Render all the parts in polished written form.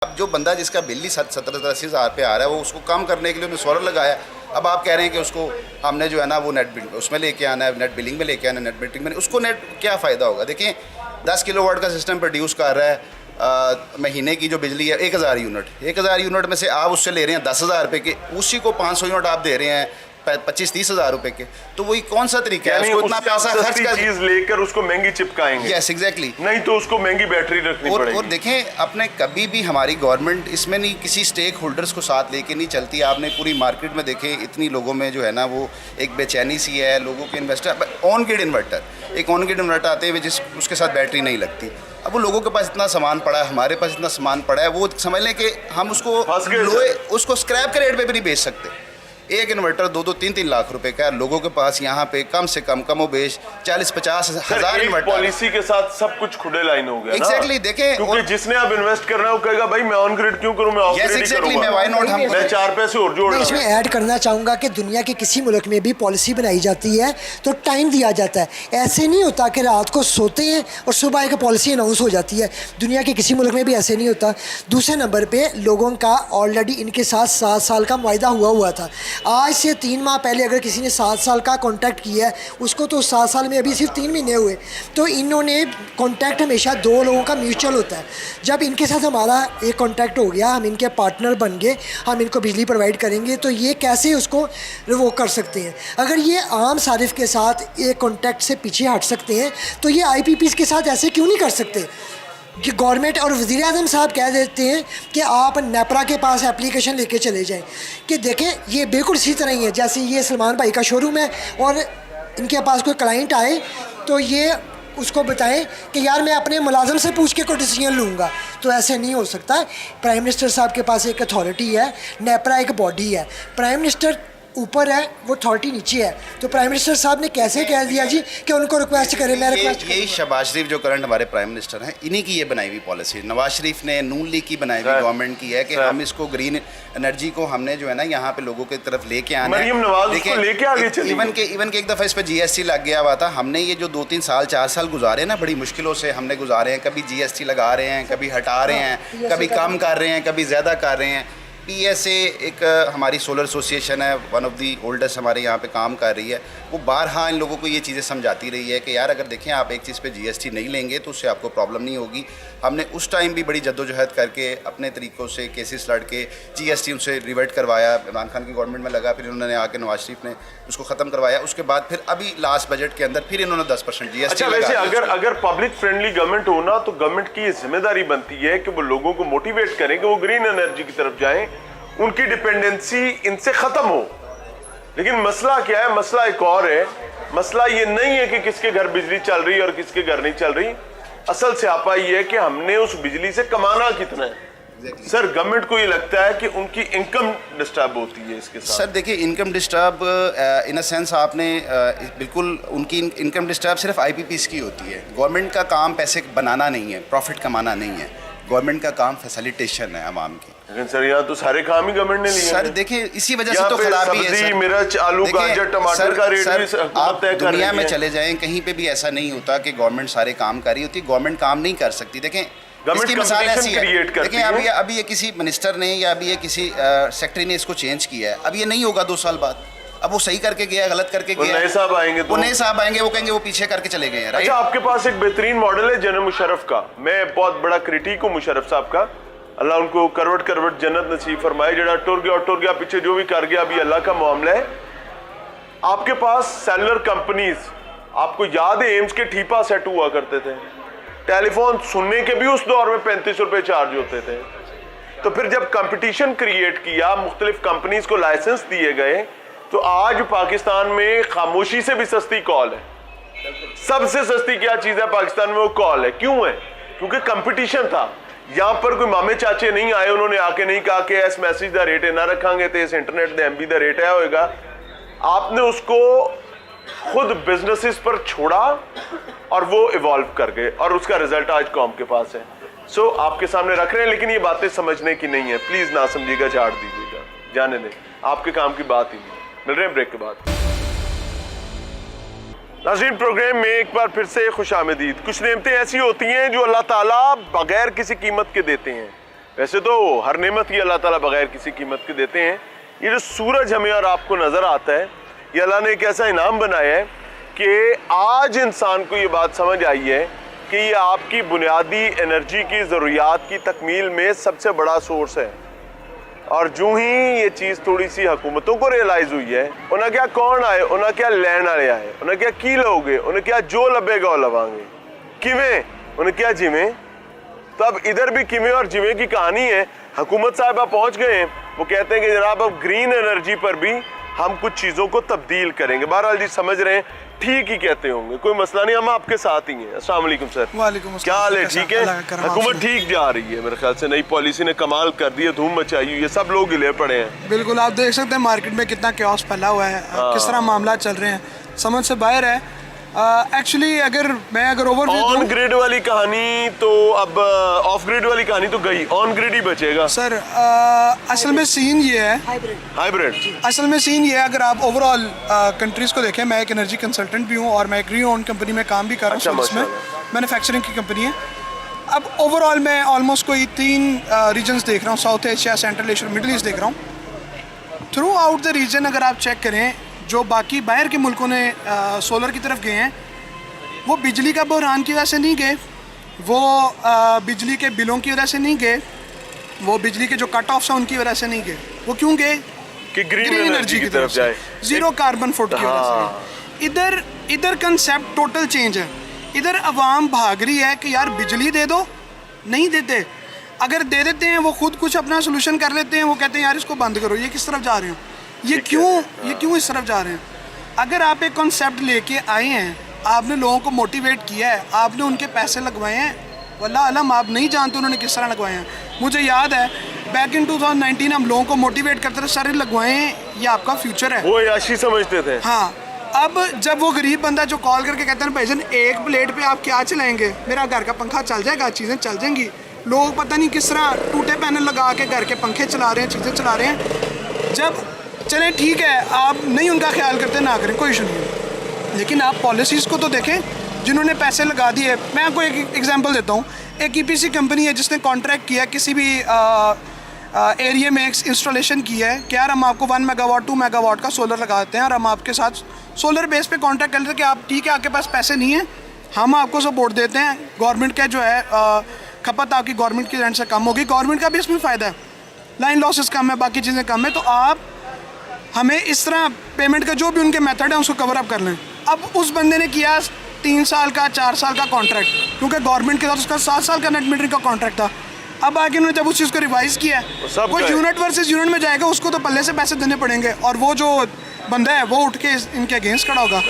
अब जो बंदा जिसका बिल ही 70-80 हज़ार पे आ रहा है, वो उसको कम करने के लिए उन्होंने सोलर लगाया। अब आप कह रहे हैं कि उसको हमने जो है ना वो नेट बिल उसमें लेके आना है, नेट बिलिंग में लेके आना है, नेट मीटरिंग में, उसको नेट क्या फ़ायदा होगा। देखिए 10 किलोवाट का सिस्टम प्रोड्यूस कर रहा है, महीने की जो बिजली है 1000 यूनिट में से आप उससे ले रहे हैं 10,000 रुपये के, उसी को 500 यूनिट आप दे रहे हैं 25-30 हज़ार रुपये के। तो वही कौन सा तरीका है, उसको इतना पैसा खर्च कर चीज लेकर उसको महंगी चिपकाएंगे। यस एग्जैक्टली, नहीं तो उसको महंगी बैटरी रखनी पड़ेगी। और देखें अपने कभी भी हमारी गवर्नमेंट इसमें नहीं किसी स्टेक होल्डर्स को साथ लेके नहीं चलती। आपने पूरी मार्केट में देखें इतनी लोगों में जो है ना वो एक बेचैनी सी है, लोगों के इन्वेस्टर ऑन ग्रिड इन्वर्टर, एक ऑन ग्रिड इन्वर्टर आते हुए जिस उसके साथ बैटरी नहीं लगती। अब वो लोगों के पास इतना सामान पड़ा है, हमारे पास इतना सामान पड़ा है, वो समझ लें कि हम उसको स्क्रैप के रेट पे भी नहीं बेच सकते। एक इन्वर्टर 2-3 लाख रुपए का है, लोगों के पास यहाँ पे कम से कम कमोबेश 40-50 हज़ार इन्वर्टर। पॉलिसी के साथ सब कुछ खुले लाइन हो गया। एग्जैक्टली देखें, क्योंकि जिसने अब इन्वेस्ट करना है वो कहेगा भाई मैं ऑन ग्रिड क्यों करूं, मैं ऑफ ग्रिड ही करूंगा, मैं 4 पैसे और जोड़ रहा हूं। इसमें ऐड करना चाहूँगा कि दुनिया के किसी मुल्क में भी पॉलिसी बनाई जाती है तो टाइम दिया जाता है। ऐसे नहीं होता कि रात को सोते हैं और सुबह एक पॉलिसी अनाउंस हो जाती है। दुनिया के किसी मुल्क में भी ऐसे नहीं होता। दूसरे नंबर पे लोगों का ऑलरेडी इनके साथ 7 साल का मुआहदा हुआ था। आज से 3 माह पहले अगर किसी ने 7 साल का कॉन्ट्रैक्ट किया है, उसको तो 7 साल में अभी सिर्फ 3 महीने हुए। तो इन्होंने कॉन्ट्रैक्ट हमेशा 2 लोगों का म्यूचुअल होता है। जब इनके साथ हमारा एक कॉन्ट्रैक्ट हो गया, हम इनके पार्टनर बन गए, हम इनको बिजली प्रोवाइड करेंगे, तो ये कैसे उसको रिवोक कर सकते हैं। अगर ये आम सारिफ के साथ एक कॉन्ट्रैक्ट से पीछे हट सकते हैं तो ये IPPs के साथ ऐसे क्यों नहीं कर सकते कि गवर्नमेंट और वज़ीर आज़म साहब कह देते हैं कि आप नेपरा के पास एप्लीकेशन लेके चले जाएं कि देखें ये बिल्कुल इसी तरह ही है जैसे ये सलमान भाई का शोरूम है और इनके पास कोई क्लाइंट आए तो ये उसको बताएं कि यार मैं अपने मुलाजम से पूछ के कोई डिसीजन लूँगा। तो ऐसे नहीं हो सकता। प्राइम मिनिस्टर साहब के पास एक अथॉरिटी है, नेपरा एक बॉडी है, प्राइम मिनिस्टर ऊपर है, वो अथॉरिटी नीचे है। तो प्राइम मिनिस्टर साहब ने कैसे कह दिया जी कि उनको रिक्वेस्ट करें, मैं रिक्वेस्ट यही शहबाज शरीफ जो करंट हमारे प्राइम मिनिस्टर हैं, इन्हीं की ये बनाई हुई पॉलिसी, नवाज शरीफ ने नून लीग की बनाई हुई गवर्नमेंट की है कि हम इसको ग्रीन एनर्जी को हमने जो है ना यहाँ पे लोगों की तरफ लेके आना है। इवन के एक दफ़ा इस पर GST लग गया हुआ था। हमने ये जो 2-3 साल 4 साल गुजारे ना, बड़ी मुश्किलों से हमने गुजारे हैं। कभी GST लगा रहे हैं, कभी हटा रहे हैं, कभी कम कर रहे हैं, कभी ज़्यादा कर रहे हैं। PSA एक हमारी सोलर एसोसिएशन है, वन ऑफ दी ओल्डेस्ट हमारे यहाँ पे काम कर रही है। वो बारहा इन लोगों को ये चीज़ें समझाती रही है कि यार अगर देखें आप एक चीज़ पे GST नहीं लेंगे तो उससे आपको प्रॉब्लम नहीं होगी। हमने उस टाइम भी बड़ी जद्दोजहद करके अपने तरीक़ों से केसेस लड़ के GST उनसे रिवर्ट करवाया। इमरान खान की गवर्नमेंट में लगा, फिर इन्होंने आके नवाज शरीफ ने उसको ख़त्म करवाया। उसके बाद फिर अभी लास्ट बजट के अंदर फिर इन्होंने 10% GST। अच्छा, वैसे अगर पब्लिक फ्रेंडली गवर्नमेंट हो ना तो गवर्नमेंट की जिम्मेदारी बनती है कि वो लोगों को मोटिवेट करें कि वो ग्रीन एनर्जी की तरफ जाएं, उनकी डिपेंडेंसी इनसे खत्म हो। लेकिन मसला क्या है, मसला एक और है। मसला ये नहीं है कि किसके घर बिजली चल रही है और किसके घर नहीं चल रही। असल स्यापा ये है कि हमने उस बिजली से कमाना कितना है। सर गवर्नमेंट को ये लगता है कि उनकी इनकम डिस्टर्ब होती है इसके साथ। सर देखिए income disturb in a sense आपने बिल्कुल उनकी इनकम डिस्टर्ब सिर्फ IPPs की होती है। गवर्नमेंट का काम पैसे बनाना नहीं है, प्रॉफिट कमाना नहीं है। गवर्नमेंट का काम फैसिलिटेशन है आवाम की। लेकिन सर यहाँ तो सारे काम ही गवर्नमेंट ने लिए। सर देखिए इसी वजह से तो खराबी है सर। मिर्च, आलू, गाजर, टमाटर का रेट भी आप दुनिया में चले जाएं कहीं पे भी ऐसा नहीं होता कि गवर्नमेंट सारे काम कर रही होती। गवर्नमेंट काम नहीं कर सकती। देखें इसकी मिसाल ऐसी है, देखें अभी ये किसी मिनिस्टर ने या अभी ये किसी सेक्रेटरी ने इसको चेंज किया है, अब ये नहीं होगा 2 साल बाद। अब वो सही करके गया, गलत करके गया, नए साहब आएंगे वो नए साहब आएंगे, वो कहेंगे वो पीछे करके चले गए हैं। अच्छा, आपके पास एक बेहतरीन मॉडल है जनरल मुशर्रफ का। मैं बहुत बड़ा क्रिटिक हूँ मुशर्रफ साहब का, अल्लाह उनको करवट जन्नत नसीब फरमाए। जरा टुर गया पीछे जो भी कर गया, अभी अल्लाह का मामला है। आपके पास सेलुलर कंपनीज, आपको याद है एम्स के ठीपा सेट हुआ करते थे, टेलीफोन सुनने के भी उस दौर में 35 रुपए चार्ज होते थे। तो फिर जब कंपटीशन क्रिएट किया, मुख्तलिफ कंपनीज को लाइसेंस दिए गए, तो आज पाकिस्तान में खामोशी से भी सस्ती कॉल है। सबसे सस्ती क्या चीज है पाकिस्तान में, वो कॉल है। क्यों है? क्योंकि कंपटीशन था। यहाँ पर कोई मामे चाचे नहीं आए, उन्होंने आके नहीं कहा कि इस मैसेज का रेट ना रखांगे तो इस इंटरनेट का MB का रेट है होएगा। आपने उसको खुद बिजनेसेस पर छोड़ा और वो इवॉल्व कर गए और उसका रिजल्ट आज कौम के पास है। सो आपके सामने रख रहे हैं, लेकिन ये बातें समझने की नहीं है। प्लीज ना समझिएगा, झाड़ दीजिएगा, जाने दें, आपके काम की बात ही नहीं। मिल रहे हैं ब्रेक के बाद। नाज़रीन, प्रोग्राम में एक बार फिर से खुशामदीद। कुछ नेमतें ऐसी होती हैं जो अल्लाह ताला बगैर किसी कीमत के देते हैं। वैसे तो हर नेमत ही अल्लाह ताला बगैर किसी कीमत के देते हैं। ये जो सूरज हमें और आपको नजर आता है, ये अल्लाह ने एक ऐसा इनाम बनाया है कि आज इंसान को ये बात समझ आई है कि ये आपकी बुनियादी एनर्जी की ज़रूरियात की तकमील में सबसे बड़ा सोर्स है। और जो ही ये चीज़ थोड़ी सी हुकूमतों को रियलाइज़ हुई है, उन्हें क्या कौन आए, उन्हें क्या लैन आए आए, उन्हें क्या की लोगे, उन्हें क्या जो लबेगा वो लवांगे, किवें उन्हें क्या जिमें। तो अब इधर भी किवें और जिमें की कहानी है। हुकूमत साहिबा पहुंच गए हैं, वो कहते हैं कि जनाब अब ग्रीन एनर्जी पर भी हम कुछ चीज़ों को तब्दील करेंगे। बहरहाल जी समझ रहे हैं, ठीक ही कहते होंगे, कोई मसला नहीं, हम आपके साथ ही हैं। अस्सलाम वालेकुम सर। वालेकुम क्या हाल है? ठीक है, हुकूमत ठीक जा रही है मेरे ख्याल से, नई पॉलिसी ने कमाल कर दी है, धूम मचाई हुई है, सब लोग हिले पड़े हैं। बिल्कुल, आप देख सकते हैं मार्केट में कितना क्योस फैला हुआ है, किस तरह मामला चल रहे हैं, समझ से बाहर है। एक्चुअली अगर ओवरव्यू ऑन ग्रिड वाली कहानी तो अब ऑफ ग्रिड वाली कहानी तो गई, ऑन ग्रिड ही बचेगा सर। असल में सीन ये है, हाइब्रिड। असल में सीन ये है, अगर आप ओवरऑल कंट्रीज को देखें, मैं एक एनर्जी कंसल्टेंट भी हूँ और मैं एक री ओन कंपनी में काम भी कर रहा हूँ, इसमें मैन्युफैक्चरिंग की कंपनी है। अब ओवरऑल मैं ऑलमोस्ट कोई 3 रीजन्स देख रहा हूँ, south Asia, central Asia, middle east देख रहा हूँ। थ्रू आउट द रीजन अगर आप चेक करें, जो बाकी बाहर के मुल्कों ने सोलर की तरफ गए हैं, वो बिजली का बहरान की वजह से नहीं गए, वो बिजली के बिलों की वजह से नहीं गए, वो बिजली के जो कट ऑफ्स हैं उनकी वजह से नहीं गए। वो क्यों गए? कि ग्रीन एनर्जी की तरफ जाए, जीरो कार्बन फुट की वजह से। इधर कंसेप्ट टोटल चेंज है। इधर अवाम भाग रही है कि यार बिजली दे दो, नहीं देते। अगर दे देते हैं वो खुद कुछ अपना सोल्यूशन कर लेते हैं, वो कहते हैं यार इसको बंद करो। ये किस तरफ जा रहे हो? ये क्यों इस तरफ जा रहे हैं? अगर आप एक कॉन्सेप्ट लेके आए हैं, आपने लोगों को मोटिवेट किया है, आपने उनके पैसे लगवाए हैं, वल्लाह अलम आप नहीं जानते उन्होंने किस तरह लगवाए हैं। मुझे याद है बैक इन 2019 हम लोगों को मोटिवेट करते थे, सारे लगवाए हैं, ये आपका फ्यूचर है, वो याशी समझते थे। हाँ, अब जब वो गरीब बंदा जो कॉल करके कहते हैं भाईजान एक प्लेट पे आप क्या चलाएंगे, मेरा घर का पंखा चल जाएगा, चीज़ें चल जाएंगी। लोग पता नहीं किस तरह टूटे पैनल लगा के घर के पंखे चला रहे हैं, चीज़ें चला रहे हैं। जब चलें ठीक है, आप नहीं उनका ख्याल करते, ना करें, कोई इशू नहीं है, लेकिन आप पॉलिसीज़ को तो देखें जिन्होंने पैसे लगा दिए। मैं आपको एक एग्जांपल देता हूँ। एक ईपीसी कंपनी है जिसने कॉन्ट्रैक्ट किया किसी भी एरिया में इंस्टॉलेशन किया है कि यार हम आपको 1 मेगावाट 2 मेगावाट का सोलर लगाते हैं और हम आपके साथ सोलर बेस पे कॉन्ट्रैक्ट कर लेते हैं कि आप ठीक है, आपके पास पैसे नहीं है, हम आपको सपोर्ट देते हैं। गवर्नमेंट का जो है खपत आपकी गवर्नमेंट की एंड से कम होगी, गवर्नमेंट का भी इसमें फ़ायदा है, लाइन लॉसेस कम है, बाकी चीज़ें कम है, तो आप हमें इस तरह पेमेंट का जो भी उनके मेथड है उसको कवर अप कर लें। अब उस बंदे ने किया 3 साल का 4 साल का कॉन्ट्रैक्ट, क्योंकि गवर्नमेंट के साथ उसका 7 साल का नेट मीटरिंग का कॉन्ट्रैक्ट था। अब आगे उन्होंने जब उस चीज़ को रिवाइज़ किया, वो यूनिट वर्सेस यूनिट में जाएगा, उसको तो पल्ले से पैसे देने पड़ेंगे, और वो जो बंदा है वो उठ के इनके अगेंस्ट खड़ा होगा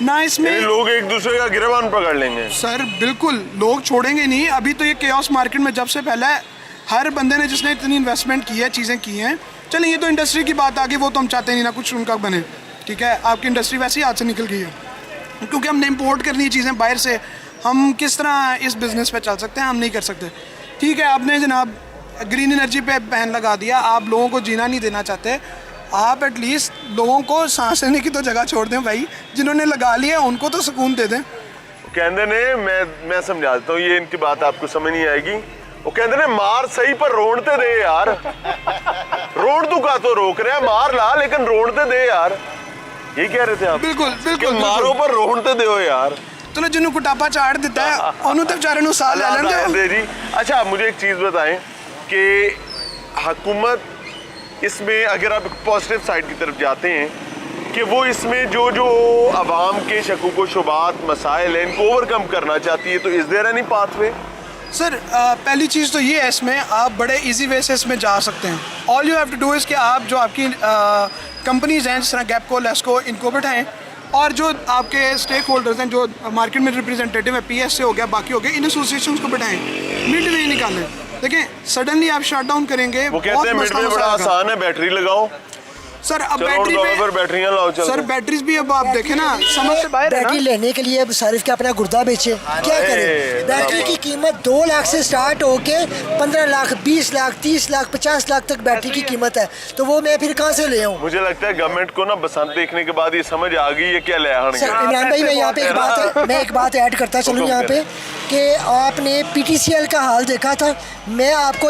ना। इसमें लोग एक दूसरे का गिरबान पकड़ लेंगे सर, बिल्कुल लोग छोड़ेंगे नहीं। अभी तो ये केओस मार्केट में जब से फैला है, हर बंदे ने जिसने इतनी इन्वेस्टमेंट की है, चीज़ें की हैं, चलिए ये तो इंडस्ट्री की बात आ गई, वो तो हम चाहते नहीं ना कुछ उनका बने, ठीक है, आपकी इंडस्ट्री वैसे ही हाथ से निकल गई है, क्योंकि हमने इम्पोर्ट करनी है चीज़ें बाहर से। हम किस तरह इस बिज़नेस पे चल सकते हैं? हम नहीं कर सकते। ठीक है, आपने जनाब ग्रीन एनर्जी पे बैन लगा दिया, आप लोगों को जीना नहीं देना चाहते, आप एटलीस्ट लोगों को सांस लेने की तो जगह छोड़ दें भाई, जिन्होंने लगा लिया उनको तो सुकून दे दें। कहते ने मैं समझा देता हूँ, ये इनकी बात आपको समझ नहीं आएगी। वो कहते ने मार सही पर रोड़ते दे यार, रोड तू का तो रोक रहे हैं, मार ला लेकिन रोड़ते दे यार, ये कह रहे थे आप? बिल्कुल बिल्कुल, मारो पर रोड़ते दो यार। चलो जिन्होंने कुटापा चाट देता है उन्होंने तो बेचारे साल ले लेंगे जी। अच्छा, आप मुझे एक चीज़ बताएं कि हुकूमत इसमें, अगर आप पॉजिटिव साइड की तरफ जाते हैं, कि वो इसमें जो जो आवाम के शकूक व शुबात मसाइल हैं इनको ओवरकम करना चाहती है, तो is there any pathway? Sir, पहली चीज़ तो ये है, इसमें आप बड़े इजी वे से इसमें जा सकते हैं। All you have to do is कि आप जो आपकी कंपनीज हैं, जिस तरह गैपको, लेस्को, इनको बिठाएं, और जो आपके स्टेक होल्डर्स हैं, जो मार्केट में रिप्रेजेंटेटिव है, PSA हो गया, बाकी हो गए, इन एसोसिएशंस को बिठाएं, मिड वे निकालें। देखें, सडनली आप शट डाउन करेंगे, वो कहते हैं मिड वे बड़ा आसान है, बैटरी लगाओ। सर अब चलो बैटरी उन पर पे बैटरियां लाओ चलो। सर बैटरीज भी अब आप देखें ना समझ से बाहर है बैटरी ना। लेने के लिए अब सारिफ के अपना गुर्दा बेचे, क्या करें? बैटरी की कीमत 2 लाख से स्टार्ट होके 15 लाख, 20 लाख, 30 लाख, 50 लाख तक बैटरी की कीमत है, तो वो मैं फिर कहाँ से ले आऊँ? मुझे लगता है गवर्नमेंट को ना बसंत देखने के बाद ये समझ आ गई है क्या ले आने सर इमरान भाई, मैं एक बात ऐड करता चलूँ यहाँ पे कि आपने PTCL का हाल देखा था। मैं आपको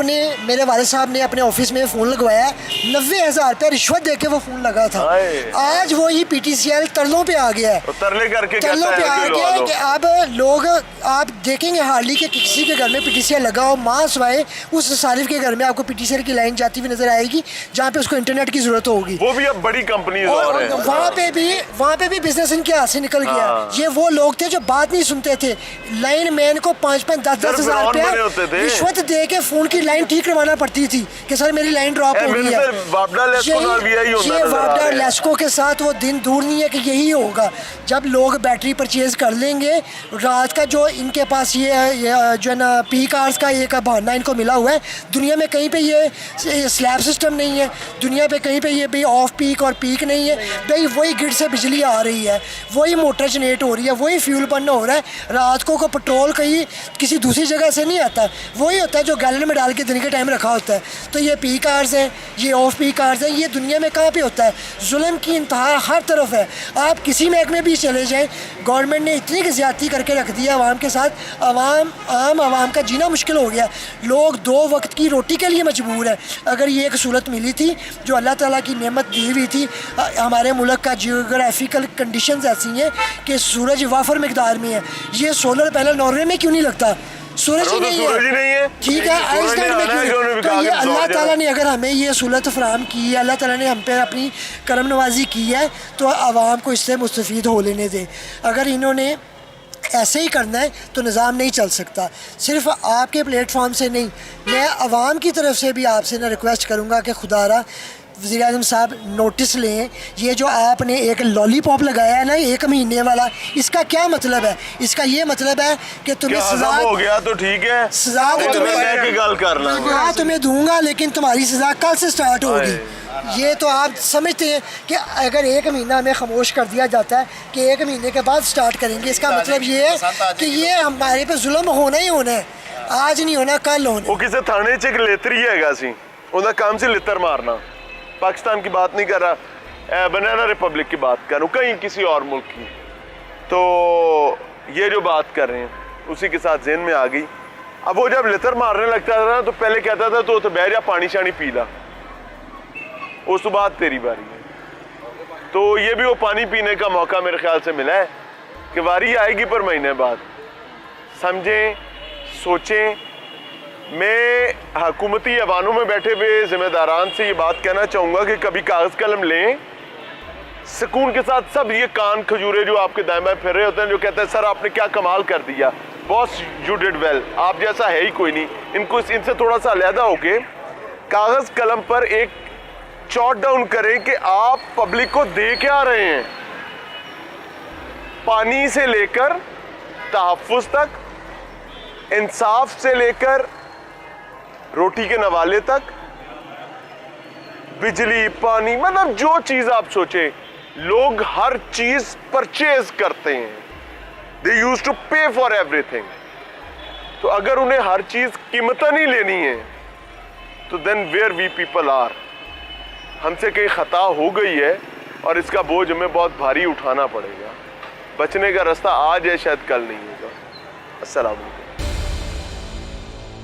मेरे वाले साहब ने अपने ऑफिस में फ़ोन लगवाया, 90,000 रुपये रिश्वत दे के वो फ़ोन लगा था। आज वही PTCL तरलों पे आ गया है, तरले करके तरलों पे आ गया है कि अब लोग आप देखेंगे हार्डली कि किसी के घर में PTCL लगा हो, माँ सवाए उस सारिफ के घर में आपको PTCL की लाइन जाती हुई नजर आएगी जहाँ पे उसको इंटरनेट की जरूरत होगी। वो भी अब बड़ी कंपनी और वहाँ पे भी बिजनेस इनके हाथ से निकल गया। ये वो लोग थे जो बात नहीं सुनते थे, लाइन मैन को 5-10 हज़ार रुपया रिश्वत दे के फोन की लाइन ठीक करवाना पड़ती थी कि सर मेरी लाइन ड्रॉप हो गई है। ये वापडा लेस्को के साथ वो दिन दूर नहीं है कि यही होगा जब लोग बैटरी परचेज कर लेंगे। रात का जो इनके पास ये जो है ना पीक आवर्स का एक बहाना इनको मिला हुआ है, दुनिया में कहीं पे ये स्लैब सिस्टम नहीं है, दुनिया पे कहीं पे ये भाई ऑफ पीक और पीक नहीं है। भाई वही ग्रिड से बिजली आ रही है, वही मोटर जनरेट हो रही है, वही फ्यूल बर्न हो रहा है। रात को पेट्रोल कहीं किसी दूसरी जगह से नहीं आता, वही होता है जो गैलन में डाल के दिन के टाइम रखा होता है। तो ये पीक आवर्स हैं, ये ऑफ पीक आवर्स हैं, ये दुनिया में कहाँ पे होता है? जुल्म की इंतहा हर तरफ है। आप किसी महकमे भी चले जाएं, गवर्नमेंट ने इतनी ज़्यादती करके रख दिया आवाम के साथ, आवाम का जीना मुश्किल हो गया। लोग 2 वक्त की रोटी के लिए मजबूर है। अगर ये एक सूरत मिली थी जो अल्लाह ताला की नेमत दी हुई थी, हमारे मुल्क का जियोग्राफिकल कंडीशंस ऐसी हैं कि सूरज वाफर मिकदार में है। ये सोलर पैनल नॉर्वे में क्यों नहीं लगता? सूरज ही नहीं है, ठीक है, आइसलैंड में क्यों? तो ये अल्लाह ताला ने अगर हमें ये सहूलत फराहम की है, अल्लाह ताला ने हम पे अपनी करम नवाजी की है, तो आवाम को इससे मुस्तफ़ीद हो लेने दें। अगर इन्होंने ऐसे ही करना है तो निज़ाम नहीं चल सकता। सिर्फ आपके प्लेटफॉर्म से नहीं, मैं आवाम की तरफ से भी आपसे ना रिक्वेस्ट करूँगा कि खुदारा वज़ीर आज़म साहब नोटिस लें। ये जो आपने एक लॉलीपॉप लगाया है ना 1 महीने वाला, इसका क्या मतलब है? इसका ये मतलब है कि तुम्हें सजा हो गया तो ठीक है, सजा तो तुम्हें दूंगा, लेकिन तुम्हारी सजा कल से स्टार्ट होगी। ये तो आप समझते हैं कि अगर 1 महीना हमें खामोश कर दिया जाता है कि 1 महीने के बाद स्टार्ट करेंगे, इसका मतलब ये है कि ये हमारे पे जुल्म होना ही होना है, आज नहीं होना कल होना। वो किसी थाने च एक लेतरी है सी, उनका काम से लितर मारना। पाकिस्तान की बात नहीं कर रहा, बनाना रिपब्लिक की बात कर रहा हूँ, कहीं किसी और मुल्क की। तो ये जो बात कर रहे हैं उसी के साथ जेहन में आ गई। अब वो जब लितर मारने लगता था ना तो पहले कहता था तो बह जा पानी शानी पी ला, उस बाद तेरी बारी है। तो ये भी वो पानी पीने का मौका मेरे ख्याल से मिला है कि वारी आएगी पर महीने बाद। समझें, सोचें। मैं हुकूमती ऐवानों में बैठे हुए जिम्मेदारान से ये बात कहना चाहूँगा कि कभी कागज़ कलम लें, सुकून के साथ। सब ये कान खजूरे जो आपके दाएं बाएं फिर रहे होते हैं, जो कहते हैं सर आपने क्या कमाल कर दिया, बॉस यू डिड वेल, आप जैसा है ही कोई नहीं, इनसे थोड़ा सा अलहदा होके कागज़ कलम पर एक जॉट डाउन करें कि आप पब्लिक को दे क्या रहे हैं। पानी से लेकर तहफ़्फ़ुज़ तक, इंसाफ से लेकर रोटी के नवाले तक, बिजली, पानी, मतलब जो चीज आप सोचे, लोग हर चीज परचेज करते हैं। दे यूज टू पे फॉर एवरीथिंग। तो अगर उन्हें हर चीज कीमतन ही लेनी है तो then where we people are. हमसे कहीं खता हो गई है और इसका बोझ हमें बहुत भारी उठाना पड़ेगा। बचने का रास्ता आज है, शायद कल नहीं होगा। अस्सलाम वालेकुम।